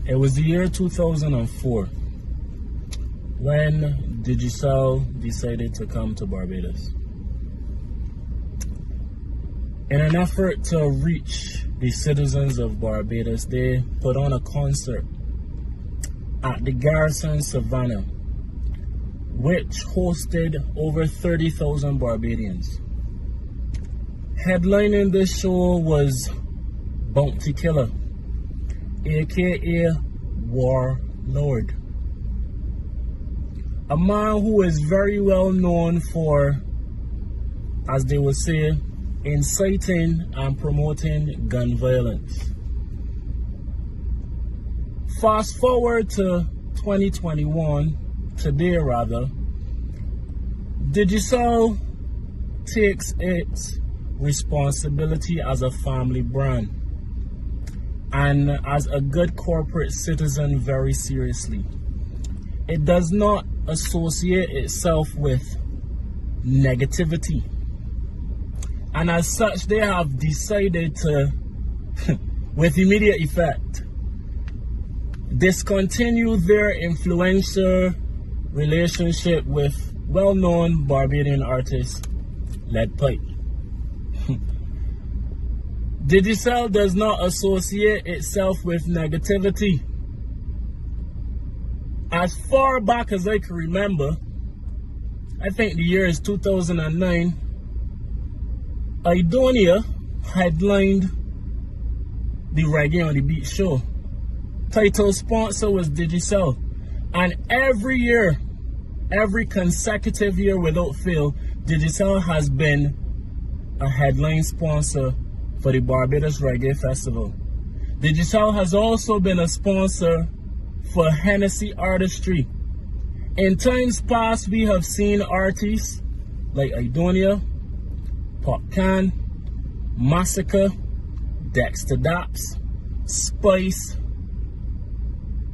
It was the year 2004 when Digicel decided to come to Barbados. In an effort to reach the citizens of Barbados, they put on a concert at the Garrison Savannah, which hosted over 30,000 Barbadians. Headlining this show was Bounty Killer, aka Warlord, a man who is very well known for, as they would say, inciting and promoting gun violence. Fast forward to 2021, today rather, Digicel takes its responsibility as a family brand and as a good corporate citizen very seriously. It does not associate itself with negativity. And as such, they have decided to, with immediate effect, discontinue their influential relationship with well-known Barbadian artist Lead Pipe. Digicel does not associate itself with negativity. As far back as I can remember, I think the year is 2009, Idonia headlined the Reggae on the Beat show. Title sponsor was Digicel. And every year, every consecutive year without fail, Digicel has been a headline sponsor for the Barbados Reggae Festival. Digicel has also been a sponsor for Hennessy Artistry. In times past, we have seen artists like Idonia, Popcan, Massacre, Dexter Daps, Spice,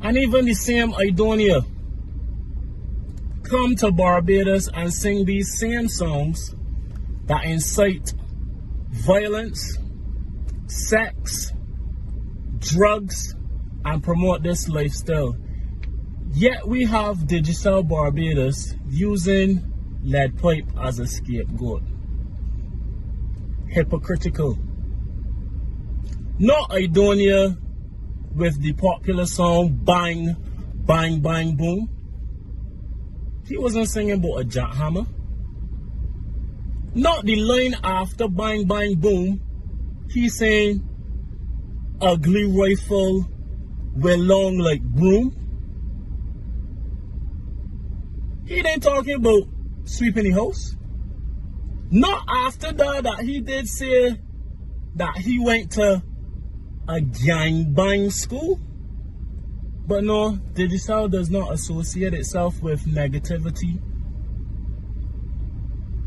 and even the same Idonia come to Barbados and sing these same songs that incite violence, sex, drugs, and promote this lifestyle. Yet we have Digicel Barbados using Lead Pipe as a scapegoat. Hypocritical. Not Idonia with the popular song Bang, Bang, Bang, Boom. He wasn't singing about a jackhammer. Not the line after Bang, Bang, Boom. He's saying ugly rifle with long like broom. He ain't talking about sweeping the house. Not after that he did say that he went to a gangbang school. But no, Digicel does not associate itself with negativity.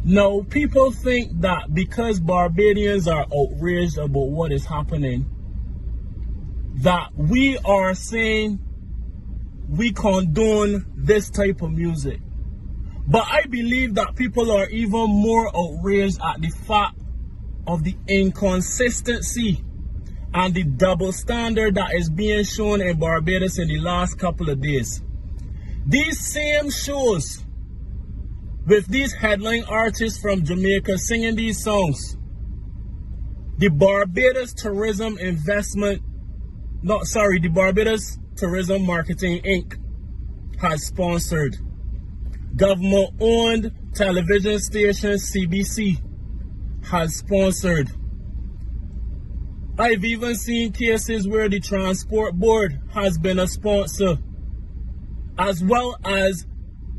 No, people think that because Barbadians are outraged about what is happening, that we are saying we condone this type of music. But I believe that people are even more outraged at the fact of the inconsistency and the double standard that is being shown in Barbados in the last couple of days. These same shows with these headline artists from Jamaica singing these songs, the Barbados Tourism Marketing Inc. has sponsored. Government-owned television station CBC has sponsored. I've even seen cases where the Transport Board has been a sponsor, as well as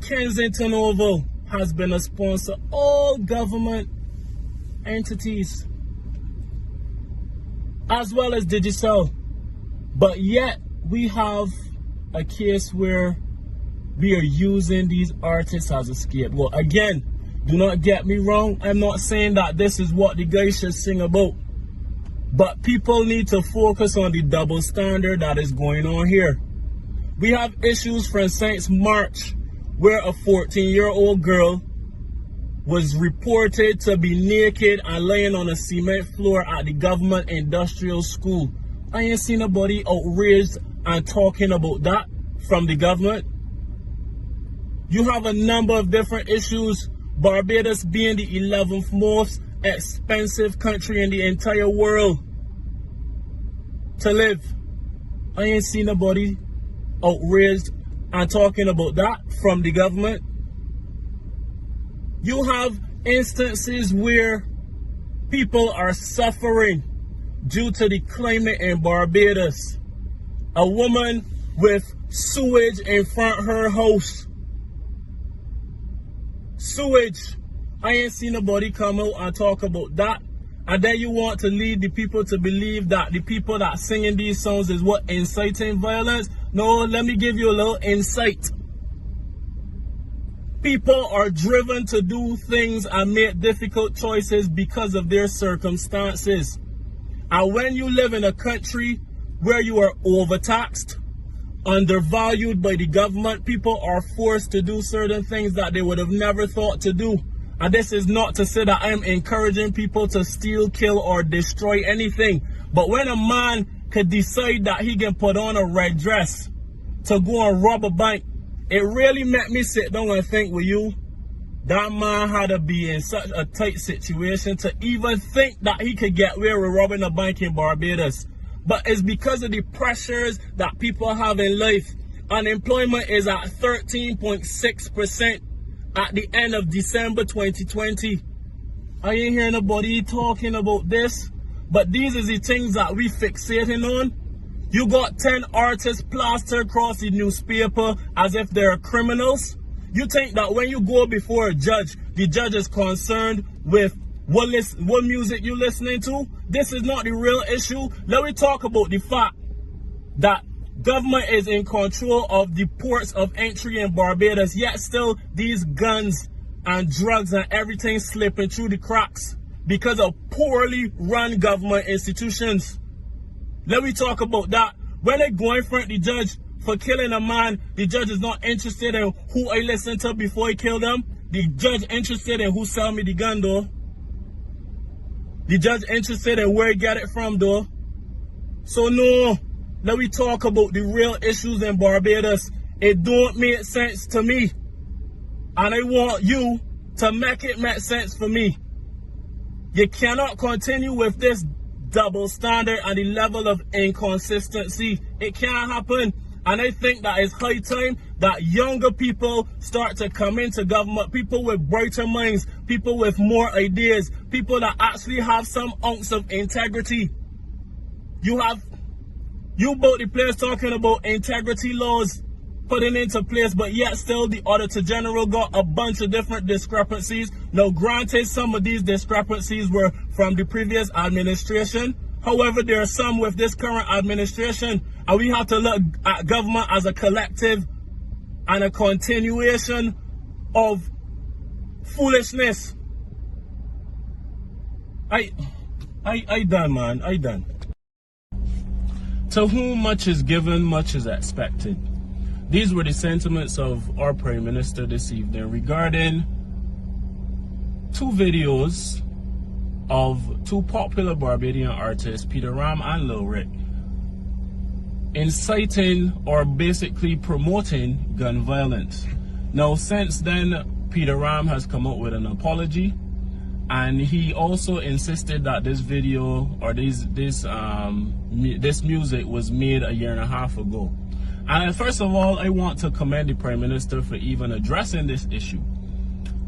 Kensington Oval has been a sponsor. All government entities, as well as Digicel. But yet we have a case where we are using these artists as a scapegoat. Again, do not get me wrong. I'm not saying that this is what the guys should sing about. But people need to focus on the double standard that is going on here. We have issues from St. March where a 14-year-old girl was reported to be naked and laying on a cement floor at the government industrial school. I ain't seen nobody outraged and talking about that from the government. You have a number of different issues. Barbados being the 11th most expensive country in the entire world to live. I ain't seen nobody outraged and talking about that from the government. You have instances where people are suffering due to the climate in Barbados. A woman with sewage in front of her house. Sewage. I ain't seen nobody come out and talk about that. And then you want to lead the people to believe that the people that singing these songs is what inciting violence. No, let me give you a little insight. People are driven to do things and make difficult choices because of their circumstances. And when you live in a country where you are overtaxed, undervalued by the government, people are forced to do certain things that they would have never thought to do. And this is not to say that I am encouraging people to steal, kill, or destroy anything. But when a man could decide that he can put on a red dress to go and rob a bank, it really made me sit down and think with you, that man had to be in such a tight situation to even think that he could get away with robbing a bank in Barbados. But it's because of the pressures that people have in life. Unemployment is at 13.6%. at the end of December 2020. I ain't hearing nobody talking about this, but these are the things that we fixating on. You got 10 artists plastered across the newspaper as if they're criminals. You think that when you go before a judge, the judge is concerned with what music you listening to? This is not the real issue. Let me talk about the fact that government is in control of the ports of entry in Barbados, yet still these guns and drugs and everything slipping through the cracks because of poorly run government institutions. Let me talk about that. When they go in front of the judge for killing a man, the judge is not interested in who I listened to before he killed them. The judge interested in who sell me the gun though. The judge interested in where he got it from though. So no. Let me talk about the real issues in Barbados. It don't make sense to me. And I want you to make it make sense for me. You cannot continue with this double standard and the level of inconsistency. It can't happen. And I think that it's high time that younger people start to come into government. People with brighter minds. People with more ideas. People that actually have some ounce of integrity. You both the players talking about integrity laws putting into place, but yet still the Auditor General got a bunch of different discrepancies. Now, granted, some of these discrepancies were from the previous administration. However, there are some with this current administration, and we have to look at government as a collective and a continuation of foolishness. I done, man. I done. To whom much is given, much is expected. These were the sentiments of our Prime Minister this evening regarding two videos of two popular Barbadian artists, Peter Ram and Lil Rick, inciting or basically promoting gun violence. Now, since then, Peter Ram has come up with an apology, and he also insisted that this video or this music was made a year and a half ago. And first of all, I want to commend the Prime Minister for even addressing this issue.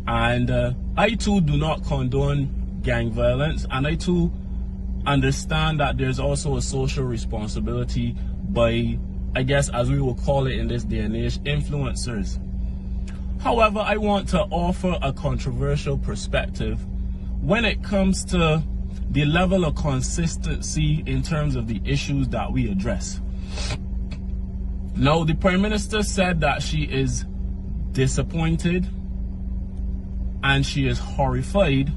And I too do not condone gang violence, and I too understand that there's also a social responsibility by, I guess as we will call it in this day and age, influencers. However, I want to offer a controversial perspective when it comes to the level of consistency in terms of the issues that we address. Now, the Prime Minister said that she is disappointed and she is horrified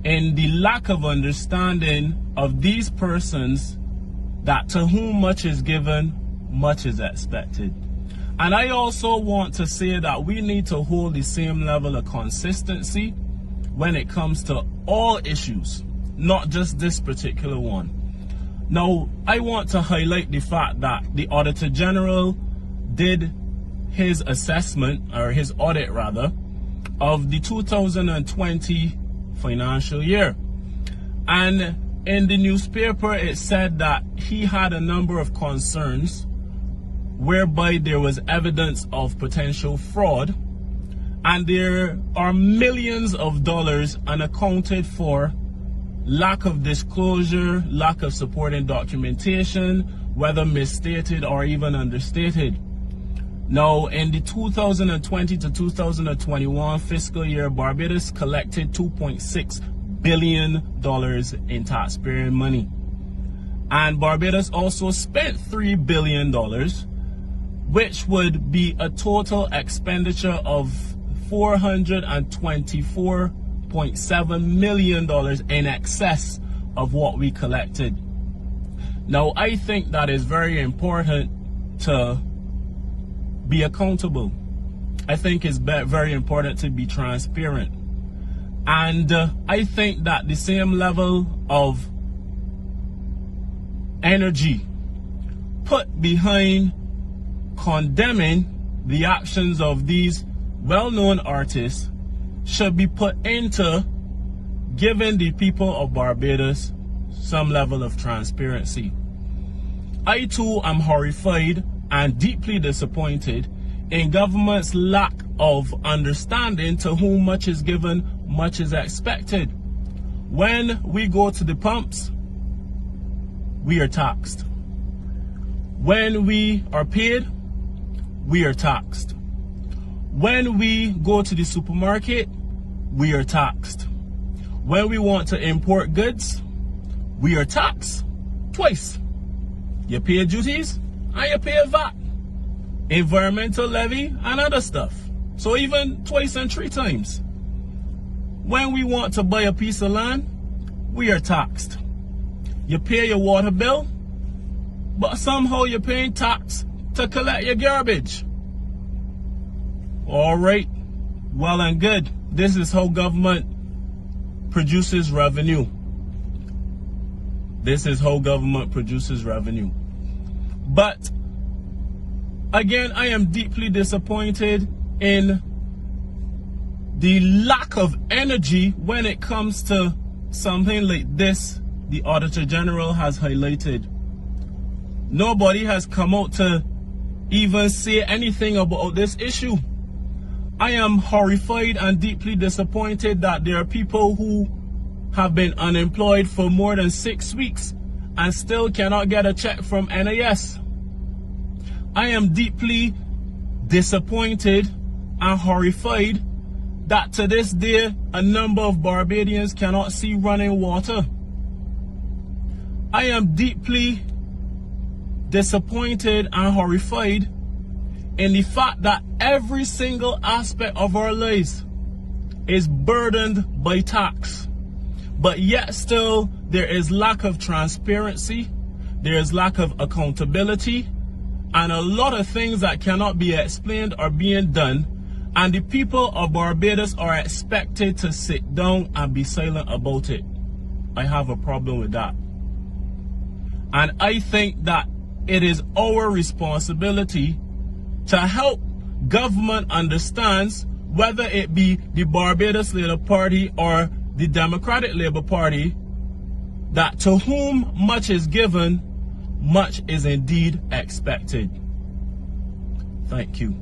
in the lack of understanding of these persons, that to whom much is given, much is expected. And I also want to say that we need to hold the same level of consistency when it comes to all issues, not just this particular one. Now, I want to highlight the fact that the Auditor General did his assessment, or his audit rather, of the 2020 financial year. And in the newspaper, it said that he had a number of concerns whereby there was evidence of potential fraud, and there are millions of dollars unaccounted for, lack of disclosure, lack of supporting documentation, whether misstated or even understated. Now, in the 2020 to 2021 fiscal year, Barbados collected $2.6 billion in taxpaying money. And Barbados also spent $3 billion, which would be a total expenditure of $424.7 million in excess of what we collected. Now, I think that is very important to be accountable. I think it's very important to be transparent. And I think that the same level of energy put behind condemning the actions of these well-known artists should be put into giving the people of Barbados some level of transparency. I too am horrified and deeply disappointed in government's lack of understanding to whom much is given, much is expected. When we go to the pumps, we are taxed. When we are paid, we are taxed. When we go to the supermarket, we are taxed. When we want to import goods, we are taxed twice. You pay duties and you pay VAT, environmental levy and other stuff. So even twice and 3 times. When we want to buy a piece of land, we are taxed. You pay your water bill, but somehow you're paying tax to collect your garbage. All right, well and good. This is how government produces revenue. This is how government produces revenue. But again, I am deeply disappointed in the lack of energy when it comes to something like this the Auditor General has highlighted. Nobody has come out to even say anything about this issue. I am horrified and deeply disappointed that there are people who have been unemployed for more than 6 weeks and still cannot get a check from NIS. I am deeply disappointed and horrified that to this day a number of Barbadians cannot see running water. I am deeply disappointed and horrified in the fact that every single aspect of our lives is burdened by tax, but yet still there is lack of transparency, there is lack of accountability, and a lot of things that cannot be explained are being done, and the people of Barbados are expected to sit down and be silent about it. I have a problem with that. And I think that it is our responsibility to help government understands, whether it be the Barbados Labour Party or the Democratic Labour Party, that to whom much is given, much is indeed expected. Thank you.